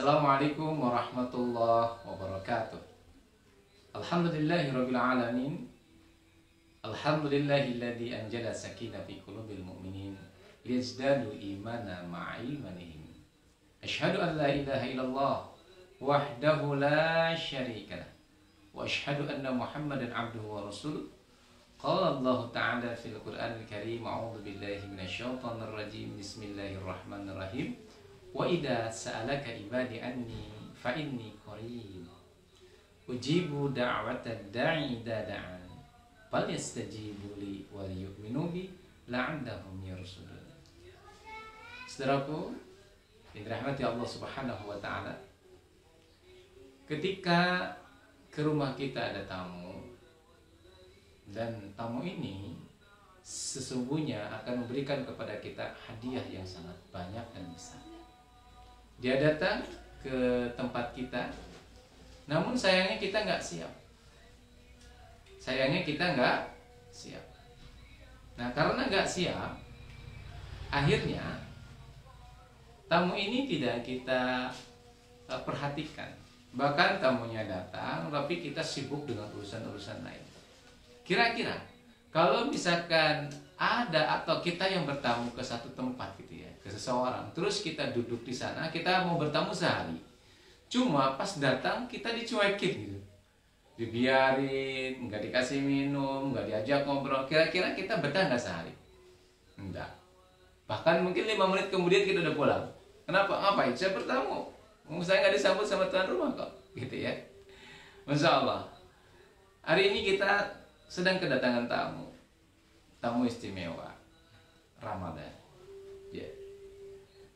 Assalamualaikum warahmatullahi wabarakatuh. Alhamdulillahirabbil alamin. Alhamdulillahilladzi anzala sakinah fi qulubil mu'minin liyazdadu imana ma'a imanihim. Asyhadu an la ilaha illallah wahdahu la syarika lah wa asyhadu anna Muhammadan abduhu wa rasuluh. Qala Allah Ta'ala fil Qur'anil Karim, a'udzu billahi minasyaitonir rajim. Bismillahirrahmanirrahim. Wa idza sa'alaka ibadi anni fa inni qarib ujibu da'watad da'i idza da'an falyastajibu li wal yu'minu bi la'allahum yarshudun. Saudaraku, dirahmati Allah Subhanahu wa taala, ketika ke rumah kita ada tamu dan tamu ini sesungguhnya akan memberikan kepada kita hadiah yang sangat banyak dan besar. Dia datang ke tempat kita, namun sayangnya kita nggak siap. Nah, karena nggak siap, akhirnya tamu ini tidak kita perhatikan. Bahkan tamunya datang, tapi kita sibuk dengan urusan-urusan lain. Kira-kira kalau misalkan ada atau kita yang bertamu ke satu tempat gitu ya, ke seseorang, terus kita duduk di sana, kita mau bertamu sehari, cuma pas datang kita dicuekin gitu, dibiarin, nggak dikasih minum, nggak diajak ngobrol, kira-kira kita betah nggak sehari? Enggak. Bahkan mungkin 5 menit kemudian kita udah pulang. Kenapa? Ngapain? Saya bertamu, saya nggak disambut sama tuan rumah kok, gitu ya. Masya Allah. Hari ini kita sedang kedatangan tamu istimewa Ramadan. Ya.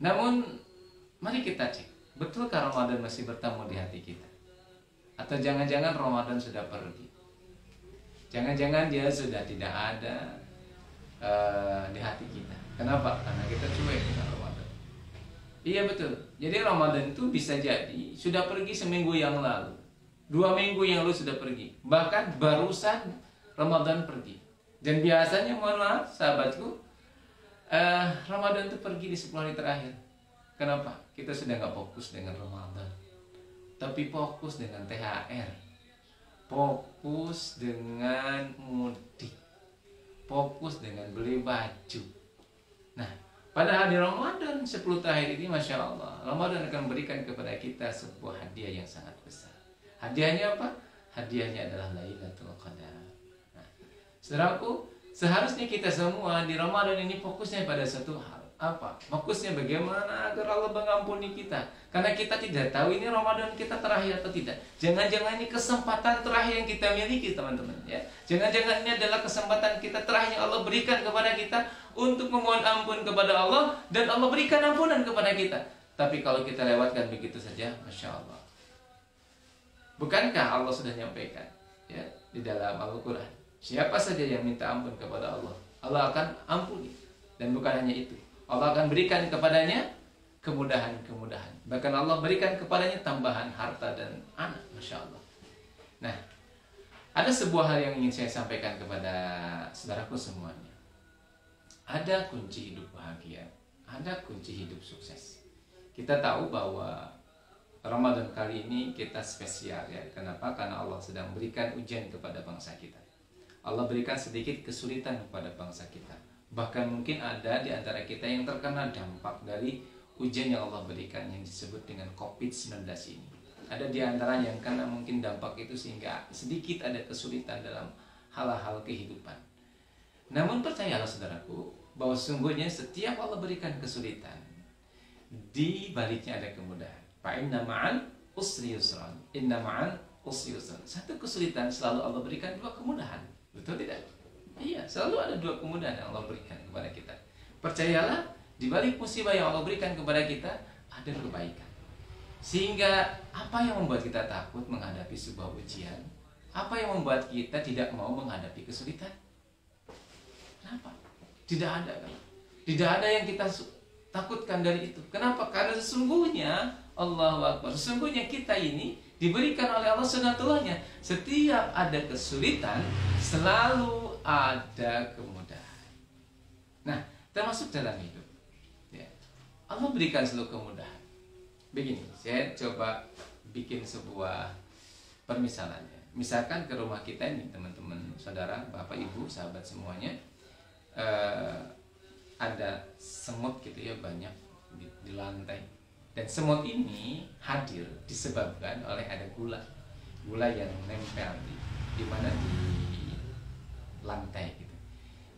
Namun mari kita cek, betulkah Ramadan masih bertamu di hati kita? Atau jangan-jangan Ramadan sudah pergi? Jangan-jangan dia sudah tidak ada di hati kita. Kenapa? Karena kita cuek dengan Ramadan. Iya betul. Jadi Ramadan itu bisa jadi sudah pergi seminggu yang lalu, 2 minggu yang lalu sudah pergi, bahkan barusan Ramadan pergi. Dan biasanya, mohon maaf sahabatku, Ramadan itu pergi di 10 hari terakhir. Kenapa? Kita sudah nggak fokus dengan Ramadan, tapi fokus dengan THR, fokus dengan mudik, fokus dengan beli baju. Nah, padahal di Ramadan 10 terakhir ini, Masya Allah, Ramadan akan memberikan kepada kita sebuah hadiah yang sangat besar. Hadiahnya apa? Hadiahnya adalah Lailatul Qadar. Saudaraku, seharusnya kita semua di Ramadan ini fokusnya pada satu hal. Apa? Fokusnya bagaimana agar Allah mengampuni kita. Karena kita tidak tahu ini Ramadan kita terakhir atau tidak. Jangan-jangan ini kesempatan terakhir yang kita miliki, teman-teman. Ya. Jangan-jangan ini adalah kesempatan kita terakhir yang Allah berikan kepada kita untuk memohon ampun kepada Allah, dan Allah berikan ampunan kepada kita. Tapi kalau kita lewatkan begitu saja, Masya Allah. Bukankah Allah sudah menyampaikan ya, di dalam Al-Quran? Siapa saja yang minta ampun kepada Allah, Allah akan ampuni. Dan bukan hanya itu, Allah akan berikan kepadanya kemudahan-kemudahan. Bahkan Allah berikan kepadanya tambahan harta dan anak. Masya Allah. Nah, ada sebuah hal yang ingin saya sampaikan kepada saudaraku semuanya. Ada kunci hidup bahagia, ada kunci hidup sukses. Kita tahu bahwa Ramadan kali ini kita spesial ya. Kenapa? Karena Allah sedang berikan ujian kepada bangsa kita. Allah berikan sedikit kesulitan kepada bangsa kita. Bahkan mungkin ada di antara kita yang terkena dampak dari ujian yang Allah berikan, yang disebut dengan COVID-19 ini. Ada di antaranya yang karena mungkin dampak itu sehingga sedikit ada kesulitan dalam hal-hal kehidupan. Namun percayalah saudaraku, bahwa sungguhnya setiap Allah berikan kesulitan, di baliknya ada kemudahan. Fa inna ma'al usri yusran. Inna ma'al usri yusran. Satu kesulitan selalu Allah berikan 2 kemudahan. Betul tidak? Iya, selalu ada 2 kemudahan yang Allah berikan kepada kita. Percayalah, di balik musibah yang Allah berikan kepada kita ada kebaikan. Sehingga apa yang membuat kita takut menghadapi sebuah ujian? Apa yang membuat kita tidak mau menghadapi kesulitan? Kenapa? Tidak ada kan? Tidak ada yang kita takutkan dari itu. Kenapa? Karena sesungguhnya Allahu Akbar, sesungguhnya kita ini diberikan oleh Allah sunatulahnya. Setiap ada kesulitan, selalu ada kemudahan. Nah, termasuk dalam hidup ya, Allah berikan selalu kemudahan. Begini, saya coba bikin sebuah permisalannya. Misalkan ke rumah kita ini, teman-teman, saudara, bapak, ibu, sahabat semuanya, ada semut gitu ya, banyak di lantai. Dan semut ini hadir disebabkan oleh ada gula yang nempel di mana di lantai gitu.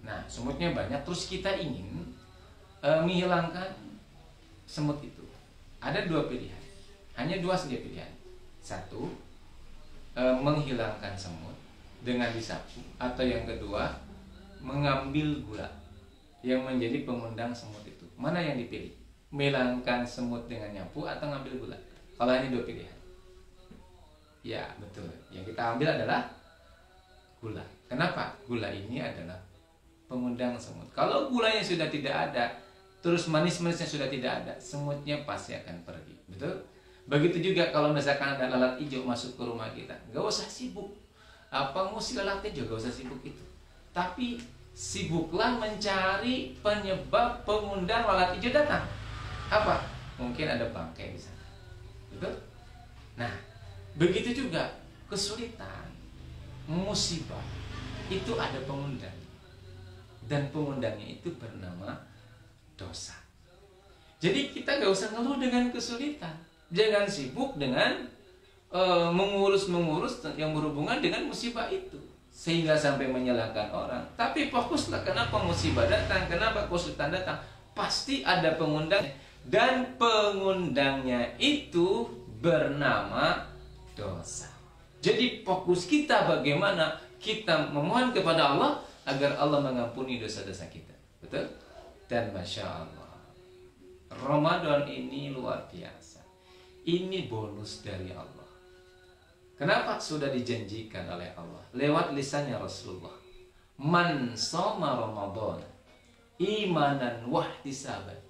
Nah, semutnya banyak, terus kita ingin menghilangkan semut itu. Ada dua pilihan, hanya dua saja pilihan. Satu, menghilangkan semut dengan disapu, atau yang kedua, mengambil gula yang menjadi pengundang semut itu. Mana yang dipilih? Menghilangkan semut dengan nyapu atau ngambil gula? Kalau ini dua pilihan. Ya, betul. Yang kita ambil adalah gula. Kenapa? Gula ini adalah pengundang semut. Kalau gulanya sudah tidak ada, terus manis-manisnya sudah tidak ada, semutnya pasti akan pergi. Betul? Begitu juga kalau misalkan ada lalat hijau masuk ke rumah kita, gak usah sibuk. Apa ngusi lalat hijau, gak usah sibuk itu. Tapi sibuklah mencari penyebab pengundang lalat hijau datang. Apa? Mungkin ada bangkai di sana. Betul? Nah, begitu juga kesulitan, musibah, itu ada pengundang. Dan pengundangnya itu bernama dosa. Jadi kita gak usah ngeluh dengan kesulitan. Jangan sibuk dengan mengurus yang berhubungan dengan musibah itu, sehingga sampai menyalahkan orang. Tapi fokuslah, kenapa musibah datang, kenapa kesulitan datang, pasti ada pengundang. Dan pengundangnya itu bernama dosa. Jadi fokus kita bagaimana kita memohon kepada Allah agar Allah mengampuni dosa-dosa kita. Betul? Dan Masya Allah, Ramadan ini luar biasa. Ini bonus dari Allah. Kenapa? Sudah dijanjikan oleh Allah lewat lisannya Rasulullah. Man shoma Ramadan imanan wahtisaban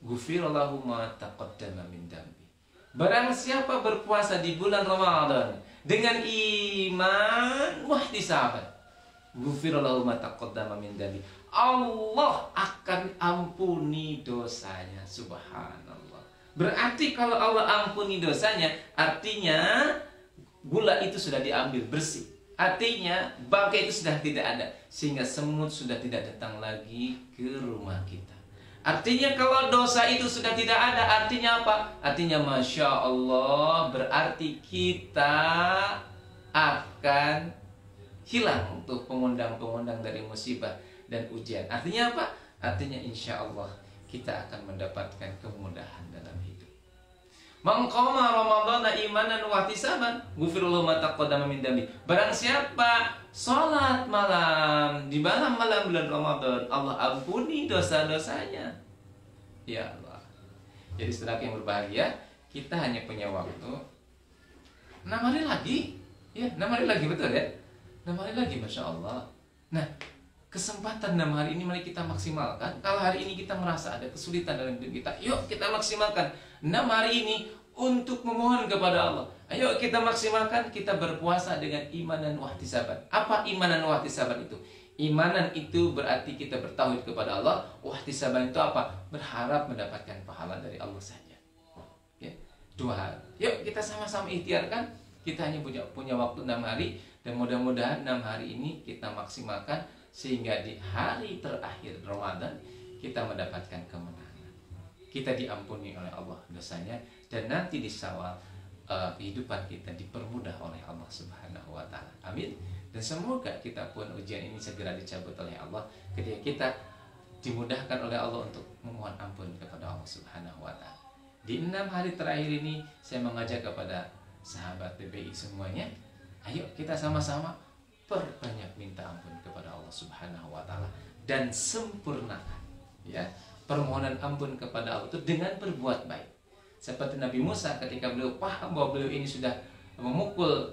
ghufirallahu ma taqaddama min dambi. Barang siapa berpuasa di bulan Ramadan dengan iman wahtisaban, ghufirallahu ma taqaddama min dambi, Allah akan ampuni dosanya. Subhanallah. Berarti kalau Allah ampuni dosanya, artinya gula itu sudah diambil bersih. Artinya bangkai itu sudah tidak ada, sehingga semut sudah tidak datang lagi ke rumah kita. Artinya kalau dosa itu sudah tidak ada, artinya apa? Artinya Masya Allah, berarti kita akan hilang untuk pengundang-pengundang dari musibah dan ujian. Artinya apa? Artinya insya Allah kita akan mendapatkan kemudahan dalam hidup. Man qama Ramadhana imanan wa ihtisaban ghufirallahu ma taqaddama min dambi. Barang siapa salat malam di malam-malam bulan Ramadan, Allah ampuni dosa-dosanya. Ya Allah. Jadi saudara yang berbahagia, kita hanya punya waktu 6 hari lagi. Ya, 6 hari lagi, betul ya? 6 hari lagi, Masya Allah. Nah, kesempatan 6 hari ini mari kita maksimalkan. Kalau hari ini kita merasa ada kesulitan dalam hidup kita, yuk kita maksimalkan 6 hari ini untuk memohon kepada Allah. Ayo kita maksimalkan, kita berpuasa dengan imanan wahtisaban. Apa imanan wahtisaban itu? Imanan itu berarti kita bertauhid kepada Allah. Wahtisaban itu apa? Berharap mendapatkan pahala dari Allah saja. Ya, 2 hari. Yuk kita sama-sama ikhtiarkan. Kita hanya punya waktu 6 hari. Dan mudah-mudahan 6 hari ini kita maksimalkan, sehingga di hari terakhir Ramadan kita mendapatkan kemenangan. Kita diampuni oleh Allah dosanya, dan nanti di Syawal kehidupan kita dipermudah oleh Allah Subhanahu wa taala. Amin. Dan semoga kita pun ujian ini segera dicabut oleh Allah, ketika kita dimudahkan oleh Allah untuk memohon ampun kepada Allah Subhanahu wa taala. Di 6 hari terakhir ini saya mengajak kepada sahabat PBI semuanya, ayo kita sama-sama perbanyak minta ampun kepada Allah Subhanahu wa taala, dan sempurnakan ya permohonan ampun kepada Allah itu dengan berbuat baik. Seperti Nabi Musa ketika beliau paham bahwa beliau ini sudah memukul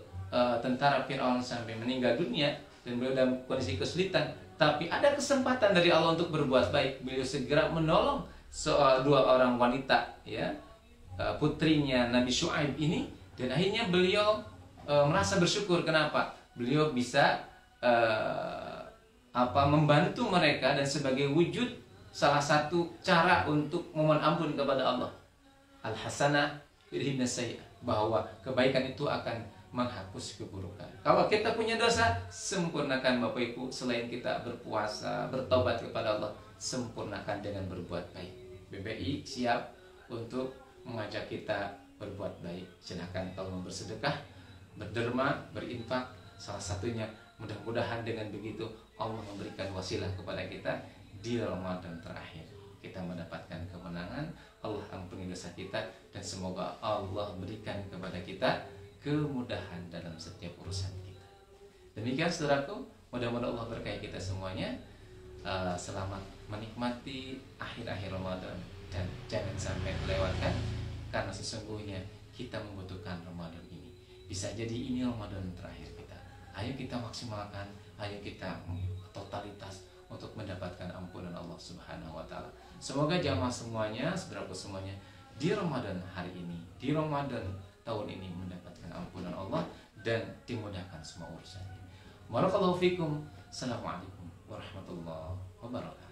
tentara Fir'aun sampai meninggal dunia, dan beliau dalam kondisi kesulitan, tapi ada kesempatan dari Allah untuk berbuat baik. Beliau segera menolong 2 orang wanita ya, putrinya Nabi Syuaib ini, dan akhirnya beliau merasa bersyukur. Kenapa? Beliau bisa membantu mereka, dan sebagai wujud salah satu cara untuk memohon ampun kepada Allah. Al-hasanah yudhibna sayyi'ah, bahwa kebaikan itu akan menghapus keburukan. Kalau kita punya dosa, sempurnakan Bapak Ibu. Selain kita berpuasa, bertobat kepada Allah, sempurnakan dengan berbuat baik. BBI siap untuk mengajak kita berbuat baik. Silahkan kalau bersedekah, berderma, berinfak. Salah satunya, mudah-mudahan dengan begitu Allah memberikan wasilah kepada kita di Ramadan terakhir. Kita mendapatkan kemenangan, Allah ampuni dosa kita, dan semoga Allah berikan kepada kita kemudahan dalam setiap urusan kita. Demikian saudaraku, mudah-mudahan Allah berkahi kita semuanya. Selamat menikmati akhir-akhir Ramadan, dan jangan sampai melewatkan, karena sesungguhnya kita membutuhkan Ramadan ini. Bisa jadi ini Ramadan terakhir kita. Ayo kita maksimalkan, ayo kita totalitas untuk mendapatkan ampunan Allah Subhanahu wa taala. Semoga jamaah semuanya, saudaraku semuanya, di Ramadan hari ini, di Ramadan tahun ini mendapatkan ampunan Allah dan dimudahkan semua urusannya. Barakallahu fikum. Assalamualaikum warahmatullahi wabarakatuh.